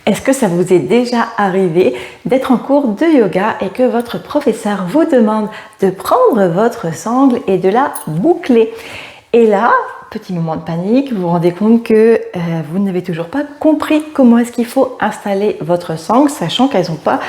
Est-ce que ça vous est déjà arrivé d'être en cours de yoga et que votre professeur vous demande de prendre votre sangle et de la boucler? Et là, petit moment de panique, vous vous rendez compte que vous n'avez toujours pas compris comment est-ce qu'il faut installer votre sangle, sachant qu'elles n'ont pas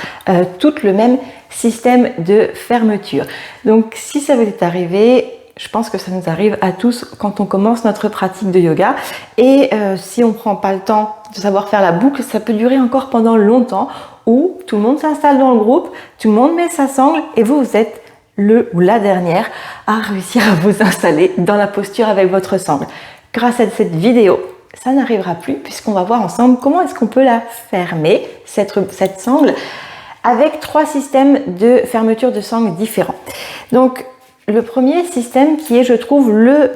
toutes le même système de fermeture. Donc si ça vous est arrivé, je pense que ça nous arrive à tous quand on commence notre pratique de yoga. Et si on ne prend pas le temps de savoir faire la boucle, ça peut durer encore pendant longtemps, où tout le monde s'installe dans le groupe, tout le monde met sa sangle et vous êtes le ou la dernière à réussir à vous installer dans la posture avec votre sangle. Grâce à cette vidéo, ça n'arrivera plus puisqu'on va voir ensemble comment est-ce qu'on peut la fermer, cette sangle, avec 3 systèmes de fermeture de sangle différents. Donc, le premier système qui est, je trouve, le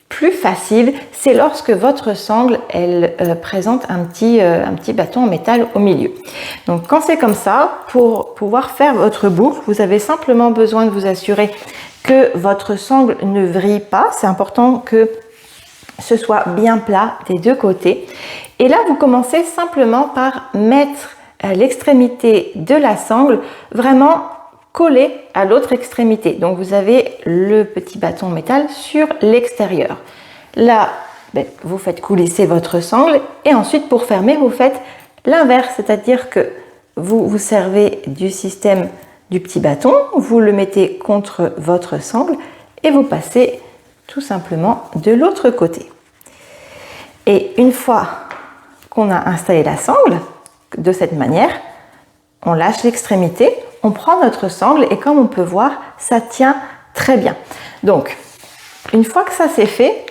plus facile, c'est lorsque votre sangle, elle présente un petit bâton en métal au milieu. Donc quand c'est comme ça, pour pouvoir faire votre boucle, vous avez simplement besoin de vous assurer que votre sangle ne vrille pas. C'est important que ce soit bien plat des deux côtés. Et là, vous commencez simplement par mettre l'extrémité de la sangle vraiment collé à l'autre extrémité. Donc vous avez le petit bâton en métal sur l'extérieur. Là, vous faites coulisser votre sangle et ensuite pour fermer, vous faites l'inverse, c'est-à-dire que vous vous servez du système du petit bâton, vous le mettez contre votre sangle et vous passez tout simplement de l'autre côté. Et une fois qu'on a installé la sangle de cette manière, on lâche l'extrémité, on prend notre sangle et comme on peut voir, ça tient très bien. Donc, une fois que ça c'est fait,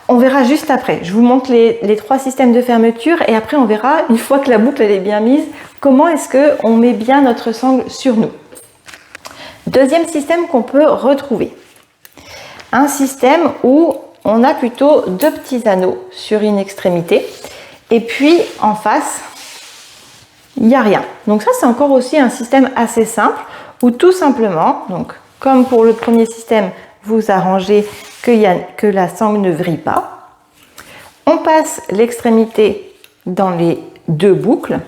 on verra juste après. Je vous montre les 3 systèmes de fermeture et après on verra, une fois que la boucle elle est bien mise, comment est-ce qu'on met bien notre sangle sur nous. Deuxième système qu'on peut retrouver. Un système où on a plutôt 2 petits anneaux sur une extrémité et puis en face, il n'y a rien. Donc ça, c'est encore aussi un système assez simple où tout simplement, donc comme pour le premier système, vous arrangez que la sangle ne vrille pas. On passe l'extrémité dans les 2 boucles,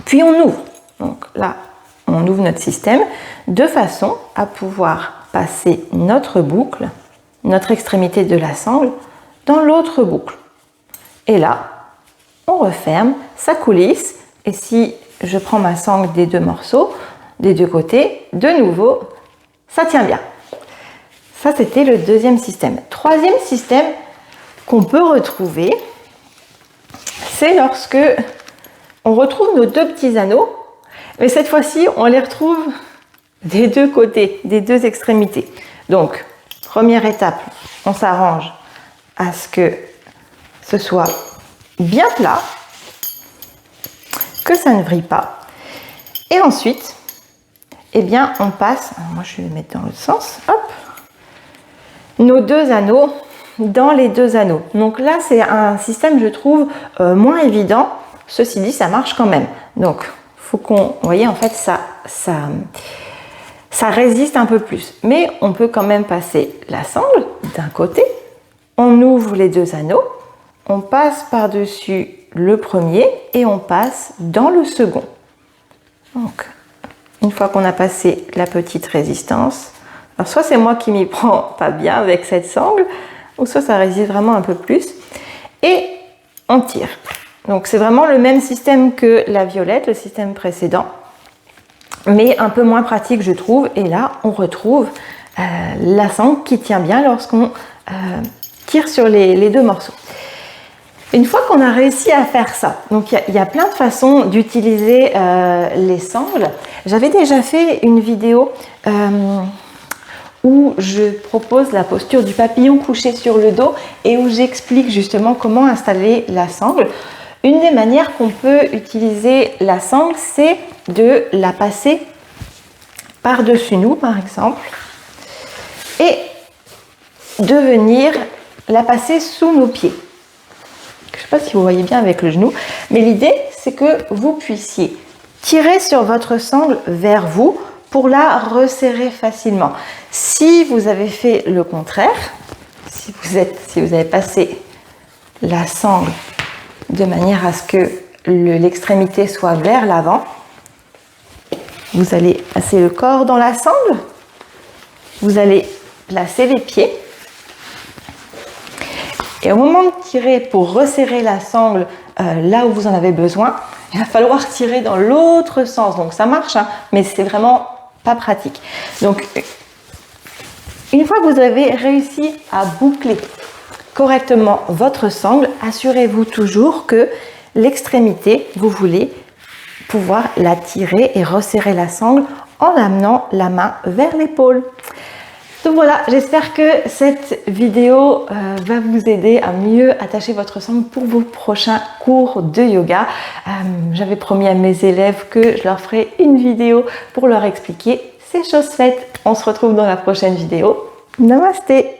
puis on ouvre. Donc là, on ouvre notre système de façon à pouvoir passer notre boucle, notre extrémité de la sangle, dans l'autre boucle. Et là, on referme, ça coulisse. Et si je prends ma sangle des 2 morceaux, des 2 côtés, de nouveau, ça tient bien. Ça, c'était le deuxième système. Troisième système qu'on peut retrouver, c'est lorsque on retrouve nos 2 petits anneaux, mais cette fois-ci, on les retrouve des 2 côtés, des 2 extrémités. Donc, première étape, on s'arrange à ce que ce soit bien plat, que ça ne vrille pas. Et ensuite, eh bien, on passe, moi je vais les mettre dans l'autre sens, hop, nos 2 anneaux dans les 2 anneaux. Donc là, c'est un système, je trouve, moins évident. Ceci dit, ça marche quand même. Donc, faut qu'on, vous voyez, en fait, ça résiste un peu plus. Mais on peut quand même passer la sangle d'un côté, on ouvre les 2 anneaux, on passe par-dessus le premier et on passe dans le second. Donc, une fois qu'on a passé la petite résistance, alors soit c'est moi qui m'y prends pas bien avec cette sangle, ou soit ça résiste vraiment un peu plus, et on tire. Donc c'est vraiment le même système que la violette, le système précédent, mais un peu moins pratique je trouve, et là on retrouve la sangle qui tient bien lorsqu'on tire sur les 2 morceaux. Une fois qu'on a réussi à faire ça, donc il y a plein de façons d'utiliser les sangles. J'avais déjà fait une vidéo où je propose la posture du papillon couché sur le dos et où j'explique justement comment installer la sangle. Une des manières qu'on peut utiliser la sangle, c'est de la passer par-dessus nous, par exemple, et de venir la passer sous nos pieds. Je ne sais pas si vous voyez bien avec le genou, mais l'idée, c'est que vous puissiez tirer sur votre sangle vers vous pour la resserrer facilement. Si vous avez fait le contraire, si vous avez passé la sangle de manière à ce que l'extrémité soit vers l'avant. Vous allez passer le corps dans la sangle. Vous allez placer les pieds. Et au moment de tirer pour resserrer la sangle là où vous en avez besoin, il va falloir tirer dans l'autre sens. Donc ça marche, hein, mais c'est vraiment pas pratique. Donc une fois que vous avez réussi à boucler correctement votre sangle, assurez-vous toujours que l'extrémité, vous voulez pouvoir la tirer et resserrer la sangle en amenant la main vers l'épaule. Donc voilà, j'espère que cette vidéo va vous aider à mieux attacher votre sangle pour vos prochains cours de yoga. J'avais promis à mes élèves que je leur ferai une vidéo pour leur expliquer. C'est chose faite. On se retrouve dans la prochaine vidéo. Namasté!